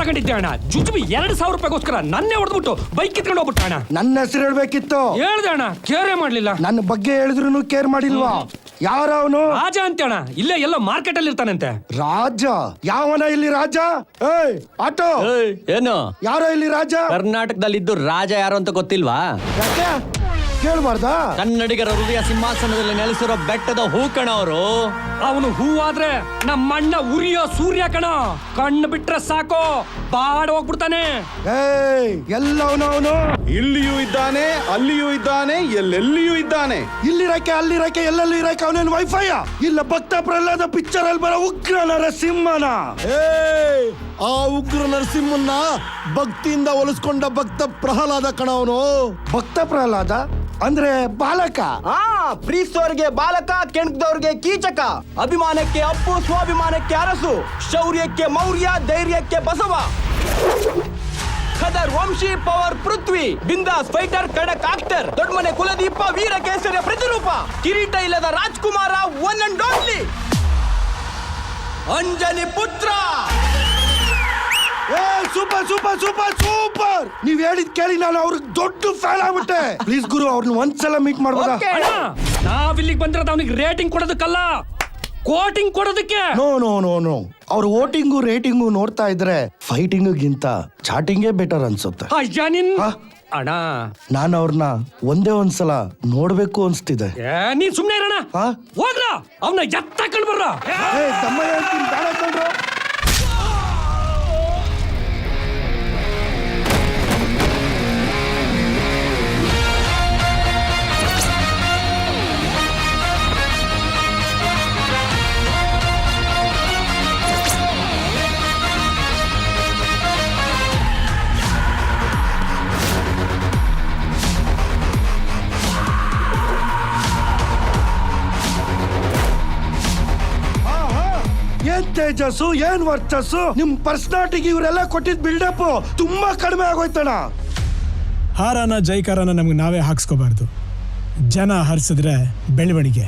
ತಗೊಂಡಿದ್ದೆ ಅಣ್ಣ. ಜುಜುಬಿ 2,000 ರೂಪಾಯಿಗೋಸ್ಕರ ನನ್ನೇ ಹೊಡೆದ್ಬಿಟ್ಟು ಬೈಕ್ ಕಿತ್ಕೊಂಡು ಹೋಗ್ಬಿಟ್ಟ ಅಣ್ಣ. ನನ್ನ ಹೆಸರು ಹೇಳ್ಬೇಕಿತ್ತು. ಹೇಳ್ದೆ ಅಣ್ಣ, ಕೇರೇ ಮಾಡ್ಲಿಲ್ಲ. ನನ್ನ ಬಗ್ಗೆ ಹೇಳಿದ್ರು ಕೇರ್ ಮಾಡಿಲ್ವಾ? ಯಾರ ಅವನು? ರಾಜ ಅಂತ ಅಣ್ಣ. ಇಲ್ಲೇ ಎಲ್ಲ ಮಾರ್ಕೆಟ್ ಅಲ್ಲಿ ಇರ್ತಾನಂತೆ. ರಾಜ? ಯಾವನ ಇಲ್ಲಿ ರಾಜ? ಏಯ್ ಆಟೋ, ಏನು ಯಾರೋ ಇಲ್ಲಿ ರಾಜ? ಕರ್ನಾಟಕದಲ್ಲಿದ್ದು ರಾಜ ಯಾರು ಅಂತ ಗೊತ್ತಿಲ್ವಾ? ಯಾಕೆ ಕೇಳ್ಬಾರ್ದಾ? ಕನ್ನಡಿಗರ ಹೃದಯ ಸಿಂಹಾಸನದಲ್ಲಿ ನೆಲೆಸಿರೋ ಬೆಟ್ಟದ ಹೂ ಕಣ ಅವರು. ಅವನು ಹೂವಾದ್ರೆ ನಮ್ಮಣ್ಣ ಉರಿಯೋ ಸೂರ್ಯ ಕಣ. ಕಣ್ಣು ಬಿಟ್ರೆ ಸಾಕು ಬಾಡ ಹೋಗ್ಬಿಡ್ತಾನೆ. ಏಯ್ ಎಲ್ಲವನು? ಇಲ್ಲಿಯೂ ಇದ್ದಾನೆ, ಅಲ್ಲಿಯೂ ಇದ್ದಾನೆ, ಎಲ್ಲೆಲ್ಲಿಯೂ ಇದ್ದಾನೆ. ಇಲ್ಲಿರಕ್ಕೆ ಅಲ್ಲಿರಕ್ಕೆ ಎಲ್ಲೆಲ್ಲಿ ಇರಕ್ಕೆ ಅವನೇನು ವೈಫೈ? ಇಲ್ಲ ಭಕ್ತ ಪ್ರಹ್ಲಾದ ಪಿಕ್ಚರ್ ಅಲ್ಲಿ ಬರೋ ಉಗ್ರ ನರಸಿಂಹನ? ಆ ಉಗ್ರ ನರಸಿಂಹನ್ನ ಭಕ್ತಿಯಿಂದ ಒಲಿಸ್ಕೊಂಡ ಭಕ್ತ ಪ್ರಹ್ಲಾದ ಕಣ ಅವನು. ಭಕ್ತ ಪ್ರಹ್ಲಾದ ಅಂದ್ರೆ ಬಾಲಕ. ಪ್ರೀತಿಸೋರ್ಗೆ ಬಾಲಕ, ಕೆಣಕದವ್ರಿಗೆ ಕೀಚಕ, ಅಭಿಮಾನಕ್ಕೆ ಅಪ್ಪು, ಸ್ವಾಭಿಮಾನಕ್ಕೆ ಅರಸು, ಶೌರ್ಯಕ್ಕೆ ಮೌರ್ಯ, ಧೈರ್ಯಕ್ಕೆ ಬಸವ, ಖದರ್ ವಂಶಿ, ಪವರ್ ಪೃಥ್ವಿ, ಬಿಂದಾಸ್ ಫೈಟರ್, ಖಡಕ್ ಆಕ್ಟರ್, ದೊಡ್ಡಮನೆ ಕುಲದೀಪ, ವೀರ ಕೇಸರಿಯ ಪ್ರತಿರೂಪ, ಕಿರೀಟ ಇಲ್ಲದ Rajakumara, one and only Anjaniputra. Super super super super! ನೀವ್ ಹೇಳಿದ್ ಕೇಳಿ ನಾನು ಅವ್ರಿಗೆ ದೊಡ್ಡ ಫ್ಯಾನ್ ಆಗ್ಬಿಟ್ಟೆ. ಪ್ಲೀಸ್ ಗುರು, ಅವ್ರನ್ನ ಒಂದ್ಸಲ ಮೀಟ್ ಮಾಡ್ಬೋದಾ? ನಾವಿಲ್ಲಿಗೆ ಬಂದಿರೋದು ಅವನಿಗೆ ರೇಟಿಂಗ್ ಕೊಡೋದಕ್ಕಲ್ಲ, ಕೋಟಿಂಗ್ ಕೊಡೋದಕ್ಕೆ. ನೋ ನೋ ನೋ ನೋ, ಅವ್ರ ವೋಟಿಂಗು ರೇಟಿಂಗು ನೋಡ್ತಾ ಇದ್ರೆ ಫೈಟಿಂಗಿಂತ ಚಾಟಿಂಗೇ ಬೆಟರ್ ಅನ್ಸುತ್ತೆ. ಅಯ್ಯ ನಿನ್ ಅಣ್ಣ, ನಾನು ಅವ್ರನ್ನ ಒಂದೇ ಒಂದ್ಸಲ ನೋಡ್ಬೇಕು ಅನ್ಸ್ತಿದೆ. ನೀನ್ ಸುಮ್ನೆ ಇರೋಣ. ಹೋಗ್ರ ಅವನ್ನ ಎತ್ತಾಕೊಂಡ್ ಬರ್ರ. ತಮ್ಮ ಹೇಳ್ತೀನಿ, ಬೇಡ ಕಣ್ರೋ. ಏನ್ ತೇಜಸ್ಸು, ಏನ್ ವರ್ಚಸ್ಸು! ನಿಮ್ ಪರ್ಸನಾಲಿಟಿಗೆ ಇವರೆಲ್ಲ ಕೊಟ್ಟಿದ್ ಬಿಲ್ಡಪ್ ತುಂಬಾ ಕಡಿಮೆ ಆಗೋಯ್ತಣ. ಹಾರಾನ ಜೈಕಾರನ ನಮ್ಗೆ ನಾವೇ ಹಾಕ್ಸ್ಕೋಬಾರ್ದು. ಜನ ಹರಿಸಿದ್ರೆ ಬೆಳವಣಿಗೆ,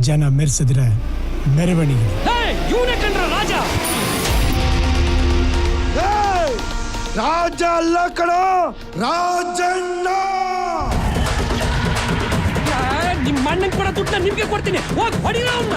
ಜನ ಮೆರೆಸಿದ್ರೆ ಮೆರವಣಿಗೆ. ಇವನೇ ಕಂಡ್ರ ರಾಜ. ರಾಜ ಅಲ್ಲ ಕಣ, ರಾಜಣ್ಣ. ನಿಮ್ಮ ಅಣ್ಣನ್ ಕೊಡೋ ದುಡ್ಡನ್ನ ನಿಮ್ಗೆ ಕೊಡ್ತೀನಿ, ಹೋಗಿ ಹೊಡಿರ ಅವನ್ನ.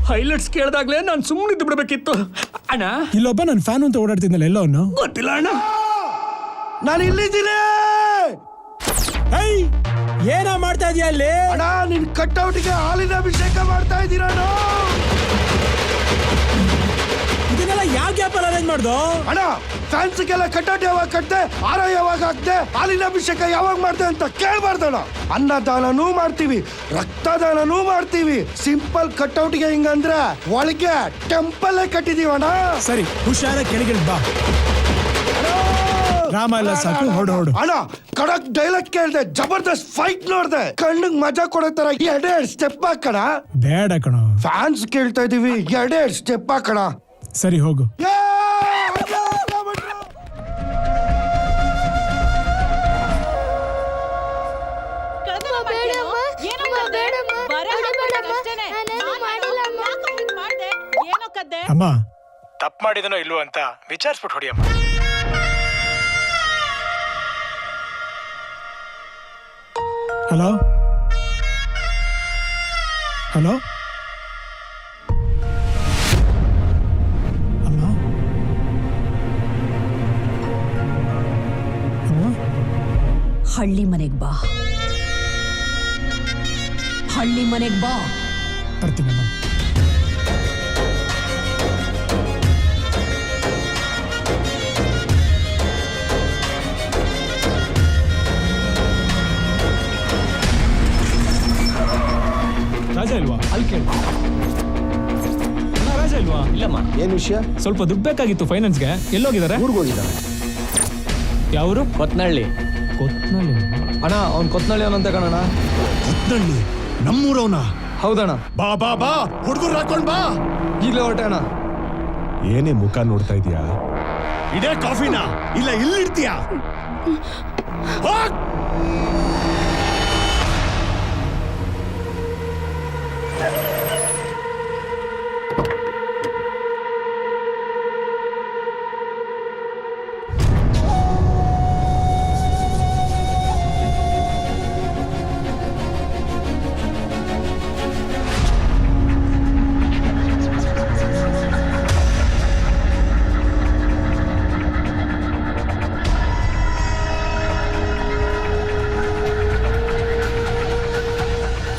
ಹೈಲೈಟ್ಸ್ ಕೇಳಿದಾಗ್ಲೇ ನಾನು ಸುಮ್ಮನಿದ್ದು ಬಿಡಬೇಕಿತ್ತು ಅಣ್ಣ. ಇಲ್ಲೊಬ್ಬ ನನ್ನ ಫ್ಯಾನ್ ಅಂತ ಓಡಾಡ್ತಿದ್ದಲ್ಲ, ಎಲ್ಲ ಅವನು ಗೊತ್ತಿಲ್ಲ ಅಣ್ಣ. ನಾನು ಇಲ್ಲಿದ್ದೀನಿ. ಏನ ಮಾಡ್ತಾ ಇದೀಯ ಅಲ್ಲಿ? ಅಣ್ಣ, ನಿನ್ ಕಟ್ಔಟ್ಗೆ ಹಾಲಿನ ಅಭಿಷೇಕ ಮಾಡ್ತಾ ಇದ್ದೀರಣ್ಣ. ಇದನ್ನೆಲ್ಲ ಯಾವ ಗ್ಯಾಪ್ ಅಲ್ಲಿ ಅರೇಂಜ್ ಮಾಡ್ದು? ಅಣ್ಣ, ಫ್ಯಾನ್ಸ್ಗೆಲ್ಲ ಕಟ್ಔಟ್ ಯಾವಾಗ ಕಟ್ದೆ, ಹಾರ ಯಾವಾಗ ಹಾಕ್ದೆ, ಹಾಲಿನ ಅಭಿಷೇಕ ಯಾವಾಗ ಮಾಡ್ದೆ ಅಂತ ಕೇಳ್ಬಾರ್ದಣ್ಣ. ಅನ್ನದಾನನೂ ಮಾಡ್ತೀವಿ, ರಕ್ತದಾನನೂ ಮಾಡ್ತೀವಿ. ಸಿಂಪಲ್ ಕಟ್ಔಟ್ಗೆ ಹಿಂಗಂದ್ರೆ ಒಳಗೆ ಟೆಂಪಲ್ ಕಟ್ಟಿದೀವಣ್ಣ. ಸರಿ, ಹುಷಾರ ಕೆಳಗಿಳಿದ್ ಬಾ. ರಾಮ ಎಲ್ಲ ಸಾಕು, ಹೊಡು. ಅಣ್ಣ ಕಡಕ್ ಡೈಲಾಗ್ ಕೇಳ್ದೆ, ಜಬರ್ದಸ್ತ್ ಫೈಟ್ ನೋಡ್ದೆ, ಕಣ್ಣಿಗೆ ಮಜಾ ಕೊಡೋ ತರ ಎರಡೆರಡು ಸ್ಟೆಪ್ ಹಾಕಣ. ಬೇಡ ಕಣೋ. ಫ್ಯಾನ್ಸ್ ಕೇಳ್ತಾ ಇದೀವಿ, ಎರಡೆರಡು ಸ್ಟೆಪ್ ಹಾಕಣ. ಸರಿ ಹೋಗು. ಅಮ್ಮ, ತಪ್ಪು ಮಾಡಿದನೋ ಇಲ್ವೋ ಅಂತ ವಿಚಾರಿಸ್ಬಿಟ್ಟು ಹೊಡಿಯಮ್ಮ. ಹಲೋ ಹಲೋ ಅಮ್ಮ, ಅಮ್ಮ, ಹಳ್ಳಿ ಮನೆಗ್ ಬಾ, ಹಳ್ಳಿ ಮನೆಗ್ ಬಾ. ಬರ್ತೀನಮ್ಮ. ರಾಜ ಇಲ್ವಾ? ಅಲ್ಲಿ ಕೇಳು. ರಾಜ ಇಲ್ವಾ? ಇಲ್ಲಮ್ಮ. ಏನ್ ವಿಷಯ? ಸ್ವಲ್ಪ ದುಡ್ಡು ಬೇಕಾಗಿತ್ತು ಫೈನಾನ್ಸ್ಗೆ. ಎಲ್ಲೋಗಿದ್ದಾರೆ? ಊರ್ಗ್ ಹೋಗಿದ್ದಾನೆ. ಯಾವರು? ಕೊತ್ನಳ್ಳಿ. ಕೊತ್ನಳ್ಳಿ. ಅಣ್ಣ ಅವ್ನ್ ಕೊತ್ನಳ್ಳಿ ಅವನಂತ ಕಣಣ್ಣ. ಕೊತ್ನಳ್ಳಿ ನಮ್ಮೂರವನ? ಹೌದಣ್ಣ. ಬಾ ಬಾ ಬಾ, ಹುಡುಗರು ಹಾಕೊಂಡ್ ಬಾ. ಈಗಲೇ ಹೊರಟೆ ಅಣ್ಣ. ಏನೇ ಮುಖ ನೋಡ್ತಾ ಇದೀಯಾ? ಇದೇ ಕಾಫಿನ ಇಲ್ಲ ಇಲ್ಲಿಡ್ತೀಯಾ?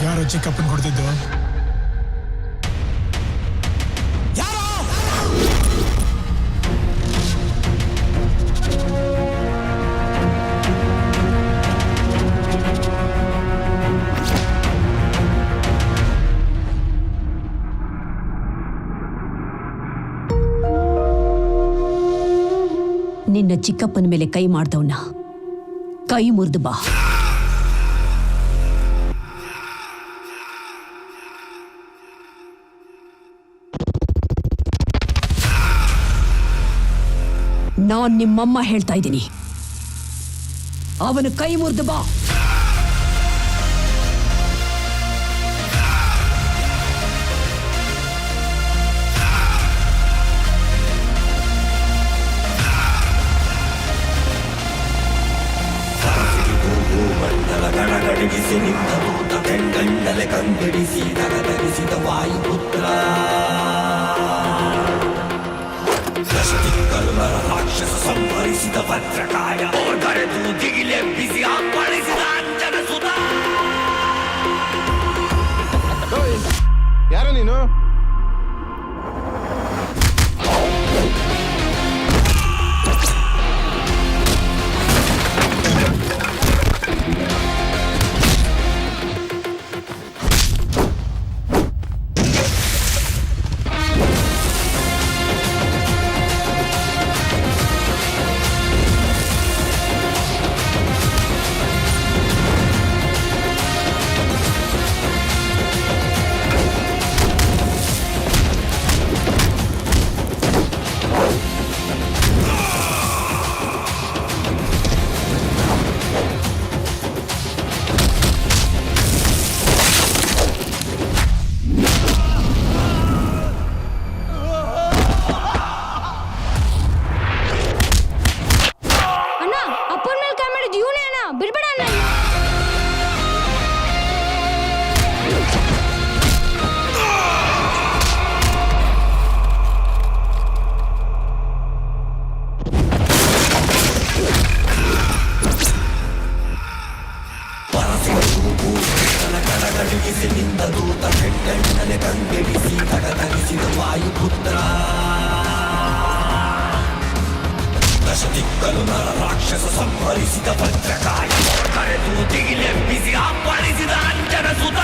ಯಾರು ಚಿಕ್ಕಪ್ಪನ್ ಕೊಡ್ತಿದ್ದು? ನಿನ್ನ ಚಿಕ್ಕಪ್ಪನ ಮೇಲೆ ಕೈ ಮಾಡ್ದವನ್ನ ಕೈ ಮುರಿದು ಬಾ. ನಾನ್ ನಿಮ್ಮಮ್ಮ ಹೇಳ್ತಾ ಇದ್ದೀನಿ, ಅವನು ಕೈ ಮುರಿದು ಬಾ. ಗಡಗಡಗಿಸಿ ನಿಂತ ದೂತ ಬೆಂಗಣ್ಣಲೆ ಕಂಗೆಡಿಸಿ ದಗದಗಿಸಿದ ವಾಯುಪುತ್ರ ದಶದಿಕ್ಕಲು ನರ ರಾಕ್ಷಸ ಸಂಹರಿಸಿದ ಭದ್ರಕಾಯ ಕರೆದು ದಿಗಿಲೆಬ್ಬಿಸಿ ಅಪ್ಪಳಿಸಿದ ಅಂಜನ ಸುತ. ಯಾರ ನೀನು? ದಶದಿಕ್ಕಲು ನರ ರಾಕ್ಷಸ ಸಂಹರಿಸಿದ ಭದ್ರಕಾಯ ಕರೆದು ದಿಗಿಲೆಬ್ಬಿಸಿ ಅಪ್ಪಳಿಸಿದ ಅಂಜನ ಸುತ.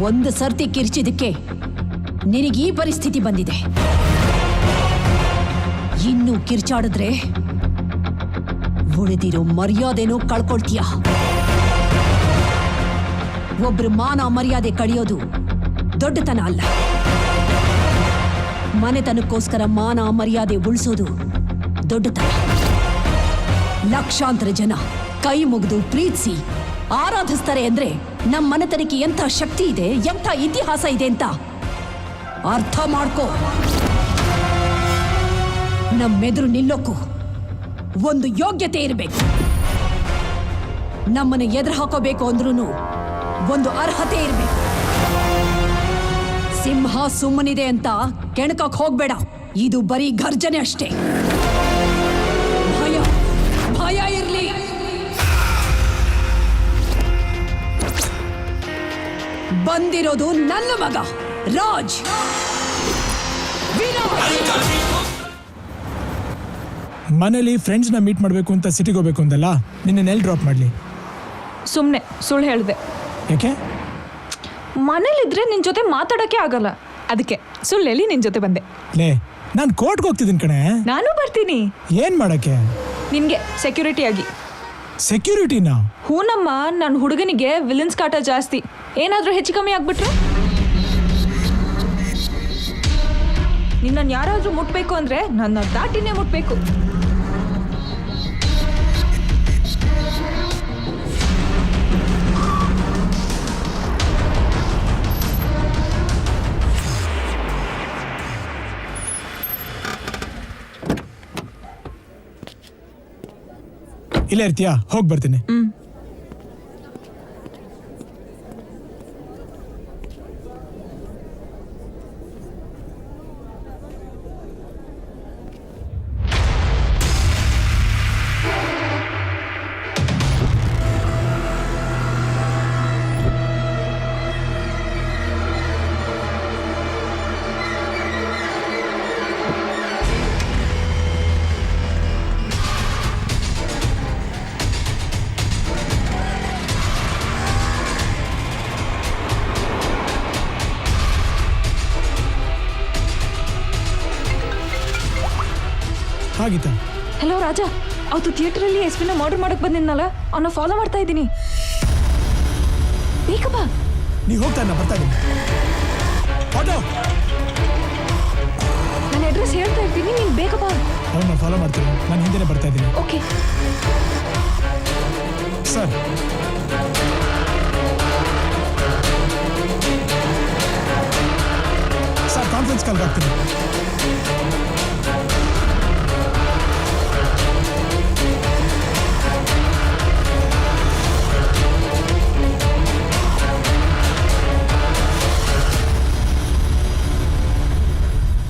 ಒಂದು ಸರ್ತಿ ಕಿರ್ಚಿದಕ್ಕೆ ನಿನಗೆ ಈ ಪರಿಸ್ಥಿತಿ ಬಂದಿದೆ. ಇನ್ನು ಕಿರ್ಚಾಡಿದ್ರೆ ಉಳಿದಿರೋ ಮರ್ಯಾದೆನೂ ಕಳ್ಕೊಳ್ತೀಯ. ಒಬ್ರು ಮಾನ ಮರ್ಯಾದೆ ಕಳಿಯೋದು ದೊಡ್ಡತನ ಅಲ್ಲ. ಮನೆತನಕ್ಕೋಸ್ಕರ ಮಾನ ಮರ್ಯಾದೆ ಉಳಿಸೋದು ದೊಡ್ಡತನ. ಲಕ್ಷಾಂತರ ಜನ ಕೈ ಮುಗಿದು ಪ್ರೀತಿಸಿ ಆರಾಧಿಸ್ತಾರೆ ಅಂದ್ರೆ ನಮ್ಮ ಮನೆತನಕ್ಕೆ ಎಂಥ ಶಕ್ತಿ ಇದೆ, ಎಂಥ ಇತಿಹಾಸ ಇದೆ ಅಂತ ಅರ್ಥ ಮಾಡ್ಕೋ. ನಮ್ಮೆದುರು ನಿಲ್ಲೋಕ್ಕೂ ಒಂದು ಯೋಗ್ಯತೆ ಇರಬೇಕು. ನಮ್ಮನ್ನ ಎದುರು ಹಾಕೋಬೇಕು ಅಂದ್ರೂ ಒಂದು ಅರ್ಹತೆ ಇರಬೇಕು. ಸಿಂಹ ಸುಮ್ಮನಿದೆ ಅಂತ ಕೆಣಕಕ್ ಹೋಗ್ಬೇಡ. ಇದು ಬರೀ ಗರ್ಜನೆ ಅಷ್ಟೇ. ಭಯ ಭಯ ಇರ್ಲಿ. ಬಂದಿರೋದು ನನ್ನ ಮಗ ರಾಜ್. ಮನೇಲಿ ಫ್ರೆಂಡ್ಸ್ನ ಮೀಟ್ ಮಾಡಬೇಕು ಅಂತ ಸಿಟಿಗೆ ಹೋಗ್ಬೇಕು ಅಂದಲ್ಲ, ನಿನ್ನ ಎಲ್ಲಿ ಡ್ರಾಪ್ ಮಾಡಲಿ? ಸುಮ್ಮನೆ ಸುಳ್ಳು ಹೇಳಿದೆ. ಯಾಕೆ? ಮನೇಲಿದ್ರೆ ನಿನ್ನ ಜೊತೆ ಮಾತಾಡೋಕ್ಕೆ ಆಗಲ್ಲ, ಅದಕ್ಕೆ ಸುಳ್ಳು ಹೇಳಿ ನಿನ್ನ ಜೊತೆ ಬಂದೆ. ಲೇ, ನಾನು ಕೋರ್ಟ್ಗೆ ಹೋಗ್ತಿದ್ದೀನಿ ಕಣೆ. ನಾನು ಬರ್ತೀನಿ. ಏನು ಮಾಡೋಕ್ಕೆ? ನಿನಗೆ ಸೆಕ್ಯೂರಿಟಿ ಆಗಿ. ಸೆಕ್ಯೂರಿಟಿನಾ? ಹೂನಮ್ಮ, ನನ್ನ ಹುಡುಗನಿಗೆ ವಿಲನ್ಸ್ ಕಾಟ ಜಾಸ್ತಿ. ಏನಾದರೂ ಹೆಚ್ಚು ಕಮ್ಮಿ ಆಗ್ಬಿಟ್ರೆ ನಿನ್ನನ್ನು ಯಾರಾದರೂ ಮುಟ್ಬೇಕು ಅಂದರೆ ನನ್ನ ದಾಟಿನೇ ಮುಟ್ಬೇಕು. ಇಲ್ಲೇ ಇರ್ತೀಯಾ? ಹೋಗಿ ಬರ್ತೀನಿ. ಹಾಗಿತ್ತಾ? ಹಲೋ ರಾಜ, ಅವತ್ತು ಥಿಯೇಟ್ರಲ್ಲಿ ಎಸ್ಪಿನ ಮರ್ಡರ್ ಮಾಡಕ್ ಬಂದಿದ್ನಲ್ಲ, ಅವನ್ನ ಫಾಲೋ ಮಾಡ್ತಾ ಇದ್ದೀನಿ. ಬೇಗ ಬಾ. ನೀ ಹೋಗ್ತಾ ಬರ್ತಾ ಇದ್ದೀನಿ. ಆಟೋ, ನನ್ನ ಅಡ್ರೆಸ್ ಹೇಳ್ತಾ ಇರ್ತೀನಿ, ನೀನು ಬೇಗ ಬಾ. ಅವನ್ನ ಫಾಲೋ ಮಾಡ್ತೀನಿ, ನಾನು ಹಿಂದೆನೇ ಬರ್ತಾ ಇದ್ದೀನಿ. Okay sir. ಸರ್, ಕಾನ್ಫರೆನ್ಸ್ ಕಾಲ್ಗೆ ಹಾಕ್ತೀನಿ.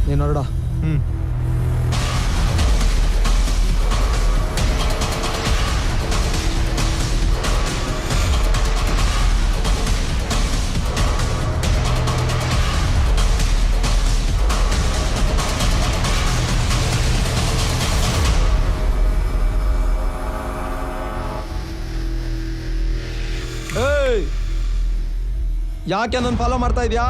ನೀನು ಹೊರಡ. ಯಾಕೆ ನನ್ನ ಫಾಲೋ ಮಾಡ್ತಾ ಇದೀಯಾ?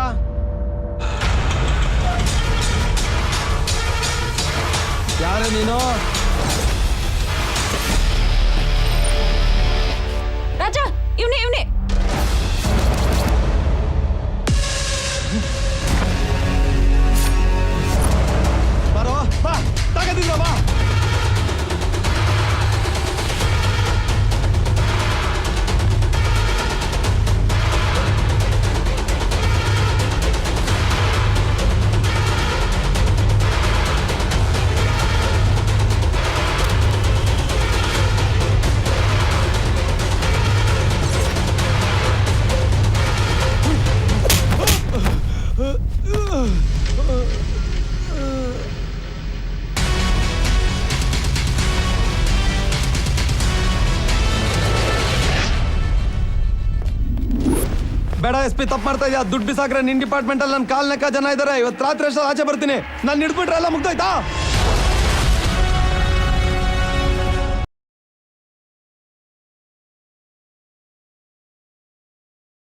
ಯಾರೇ ನೀನು? ರಾಜ, ಇವನೇ ಬರೋ, ಬಾ, ತಗದಿಲ್ಲ ಬಾ. ಬೇಡ ಎಸ್ ಪಿ, ತಪ್ಪು ಮಾಡ್ತಾ ಇದೆಯಾ? ದುಡ್ಡು ಬಿಸಾಕ್ರೆ ನಿನ್ ಡಿಪಾರ್ಟ್ಮೆಂಟ್ ಅಲ್ಲಿ ನನ್ನ ಕಾಲ್ ನೆಕ್ಕ ಜನ ಇದಾರೆ. ಇವತ್ತು ರಾತ್ರಿ ಅಷ್ಟಲ್ಲಿ ಆಚೆ ಬರ್ತೀನಿ. ನಾನು ಹಿಡ್ಬಿಟ್ರೆ ಎಲ್ಲ ಮುಗ್ದೋಯ್ತಾ?